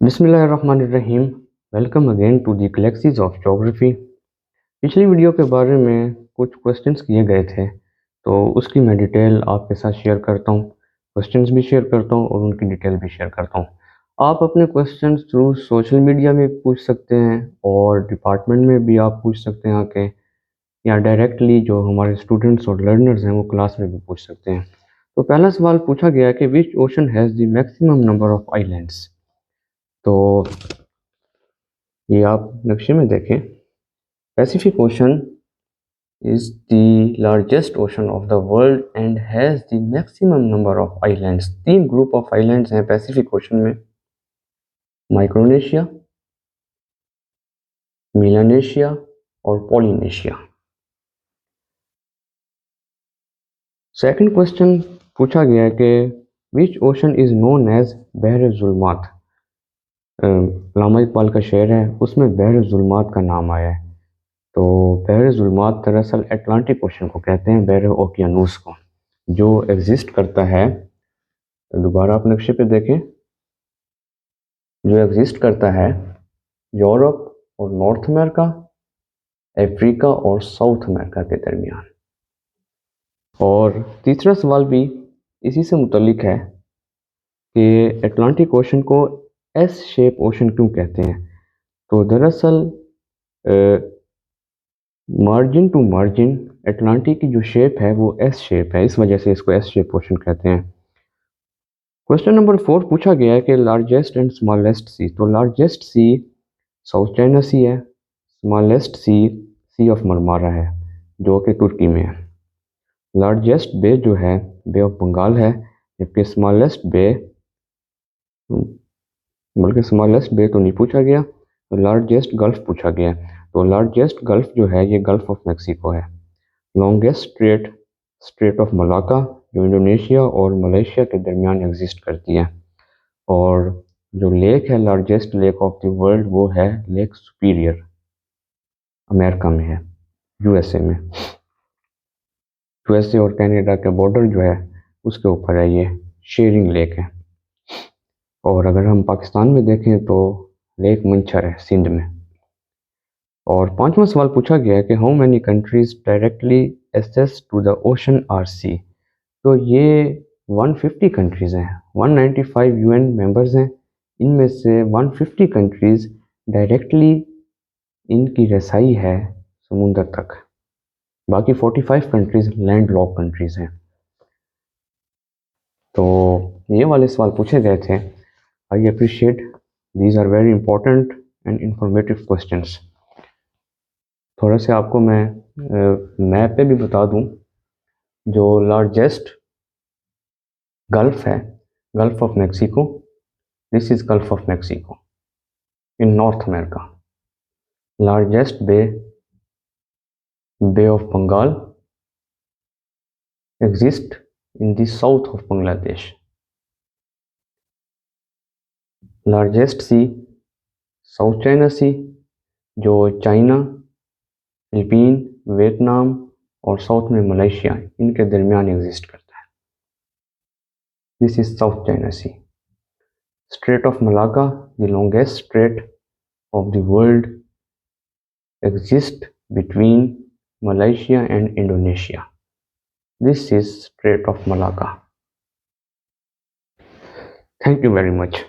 बिस्मिल्लाहिर्रहमानिर्रहीम। Welcome again to the galaxies of geography. पिछली video के बारे में कुछ क्वेश्चंस किए गए थे, तो उसकी मैं डिटेल आपके साथ शेयर करता हूँ। क्वेश्चंस भी शेयर करता हूँ और उनकी डिटेल भी शेयर करता हूँ। आप अपने क्वेश्चंस थ्रू सोशल मीडिया में पूछ सकते हैं और डिपार्टमेंट में भी आप पूछ सकते हैं आके, या डायरेक्टली जो हमारे स्टूडेंट्स और लर्नर्स हैं वो क्लास में भी पूछ सकते हैं। तो पहला सवाल पूछा गया कि which ocean has the maximum number of islands. तो ये आप नक्शे में देखें, Pacific ocean is the largest ocean of the world and has the maximum number of islands। 3 group of islands हैं पैसिफिक ओशन में, माइक्रोनेशिया, मिलानेशिया और पोलिनेशिया। सेकंड क्वेश्चन पूछा गया है कि which ocean is known as बहर जुल्मात। अल्लामा इकबाल का शेर है, उसमें बहर जुल्मात का नाम आया है। तो बहर जुल्मात दरअसल अटलांटिक ओशन को कहते हैं, बहर ओकियानूस को, जो एग्जिस्ट करता है। दोबारा आप नक्शे पे देखें, जो एग्जिस्ट करता है यूरोप और नॉर्थ अमेरिका, अफ्रीका और साउथ अमेरिका के दरमियान। और तीसरा सवाल भी इसी से मुतल्लिक है कि अटलांटिक ओशन को एस शेप ओशन क्यों कहते हैं। तो दरअसल मार्जिन टू मार्जिन अटलांटिक की जो शेप है वो एस शेप है, इस वजह से इसको एस शेप ओशन कहते हैं। क्वेश्चन नंबर 4 पूछा गया है कि लार्जेस्ट एंड स्मॉलेस्ट सी। तो लार्जेस्ट सी साउथ चाइना सी है, स्मॉलेस्ट सी ऑफ मरमारा है जो कि तुर्की में है। लार्जेस्ट बे जो है बे ऑफ बंगाल है, जबकि स्मॉलेस्ट बे, बल्कि स्मॉलेस्ट बे तो नहीं पूछा गया, तो लार्जेस्ट गल्फ पूछा गया। तो लार्जेस्ट गल्फ जो है ये गल्फ ऑफ मैक्सिको है। Longest straight straight of Malacca, जो इंडोनेशिया और मलेशिया के दरमियान एग्जिस्ट करती है। और जो लेक है largest lake of the world वो है लेक सुपीरियर, अमेरिका में है, यूएसए में। यूएसए और कनाडा के बॉर्डर जो है उसके ऊपर है, ये शेरिंग लेक है। और अगर हम पाकिस्तान में देखें तो लेक मंछर है सिंध में। और पांचवा सवाल पूछा गया है कि how many countries directly access to the ocean or sea. तो ये 150 कंट्रीज़ हैं, 195 यूएन मेंबर्स हैं, इनमें से 150 कंट्रीज़ डायरेक्टली इनकी रसाई है समुंदर तक, बाकी 45 कंट्रीज़ लैंड लॉक कंट्रीज़ हैं। तो ये वाले सवाल पूछे गए थे। I appreciate, these are very important and informative questions. थोड़ा से आपको मैं मैप पे भी बता दूं, जो लार्जेस्ट गल्फ है gulf of Mexico, this is gulf of Mexico in North America. Largest bay of Bengal exist in the south of Bangladesh। Largest sea South China sea, जो चाइना, फिलीपीन, वियतनाम और South में Malaysia, इनके दरमियान exist करता है। This is South China sea. Strait of Malacca, the longest strait of the world, exist between Malaysia and Indonesia। This is Strait of Malacca। Thank you very much।